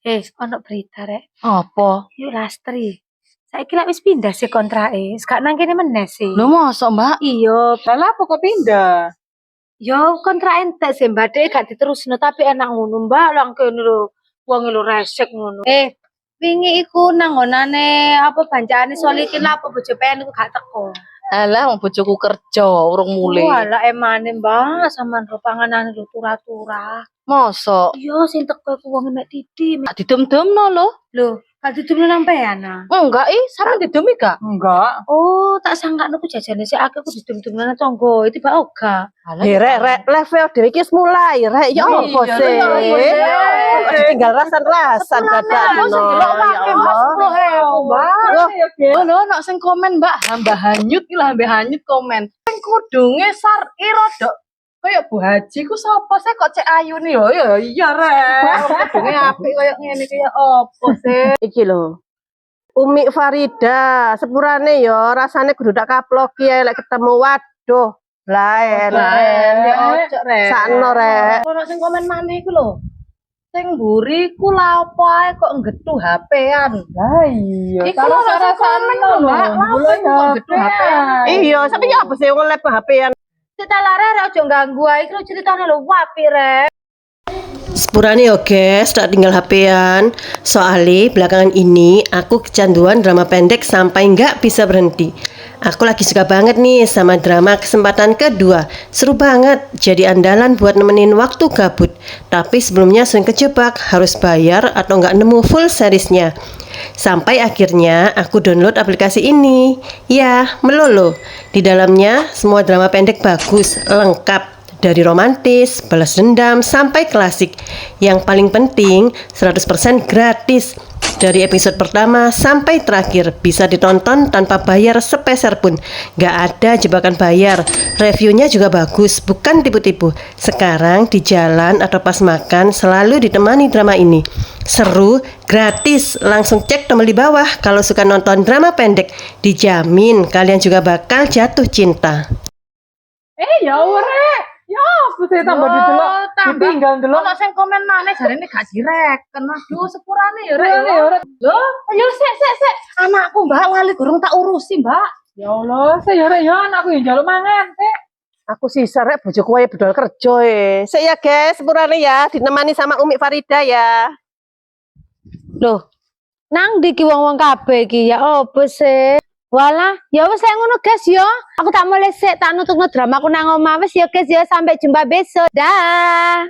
Ono berita rek. Apa? Yuk Lastri. Saiki lek wis pindah sih kontrake. Gak nang kene meneh sih. Lho mosok, Mbak? Iya, Lah apa kok pindah? yo kontrak entek sih Mbak Dek gak diterusno tapi enak ngono Mbak lang kene lho. Wong lho resek ngono. Wingi iku nang ngonane apa bancane solikin apa bojo pengen iku gak teko. Alah, wong bojoku kerja urung mulih. Walah emane Mbak sampean ro panganan lho tura-tura. Mosok? Iya sing teko iku wong mek Didi. Tak didem-demno lho. Lho, gak didumno nang peana. Enggak, sampe didemi gak? Enggak. Oh, tak sangkane ku jajane sik akeh ku didum-dumno nang tangga. Tiba oga. Rek, level dhewe iki wis mulai, rek. Ya apa sih? Tinggal rasan-rasan dadak dino. Ya Allah. Oh lho, nek sing komen Mbak, hamba hanyut iki lho, hamba hanyut komen. Sing kudunge Sari rodok kaya Bu Haji ku sapa sih kok cek ayu nih lho. Ya iya rek. Kudunge apik kaya ngene iki ya opo sih? Iki lho. Umi Farida, sepurane ya rasane kudu tak kaploki ya lek ketemu. Waduh, laen. Ya ojo rek. Sakno rek. Ono sing komen maneh iku lho. Sing mburi ku lha apa ae kok nggetu HP-an. Lah iya. Iku lho sing komen lho, Mbak. Lha kok nggetu HP-an. Iya, sampe ya apa sih wong lep HP-an. Kita lare ojo ganggu ae iki ceritane lho wapi rek. Sepurane yo guys, tak tinggal HP-an. Soalnya belakangan ini aku kecanduan drama pendek sampai nggak bisa berhenti. Aku lagi suka banget nih sama drama kesempatan kedua. Seru banget, jadi andalan buat nemenin waktu gabut. Tapi sebelumnya sering kejebak, harus bayar atau nggak nemu full seriesnya. Sampai akhirnya aku download aplikasi ini. Ya, melolo. Di dalamnya semua drama pendek bagus, lengkap. Dari romantis, balas dendam, sampai klasik. Yang paling penting, 100% gratis. Dari episode pertama sampai terakhir, bisa ditonton tanpa bayar sepeser pun. Gak ada jebakan bayar. Reviewnya juga bagus, bukan tipu-tipu. Sekarang di jalan atau pas makan, selalu ditemani drama ini. Seru, gratis. Langsung cek tombol di bawah kalau suka nonton drama pendek. Dijamin kalian juga bakal jatuh cinta. Ya rek. Ya aku sih tambah didelok. Ditinggal delok. Ono sing komen maneh jarene gak direken. Aduh, sepurane ya rek. Lho, ayo sik. Anakku Mbak lali gurung tak urusi, Mbak. Ya Allah, saya rek ya anakku yang njaluk mangan. Aku sisa rek bojoku wae budal kerja Sik ya guys, sepurane ya ditemani sama Umi Farida ya. Loh, nang ndi ki wong-wong kabeh iki ya opo sih? Walah, ya wis lek ngono guys ya. Aku tak mulai sik tak nutupno dramaku nang omah wis ya guys ya sampai jumpa besok. Dah.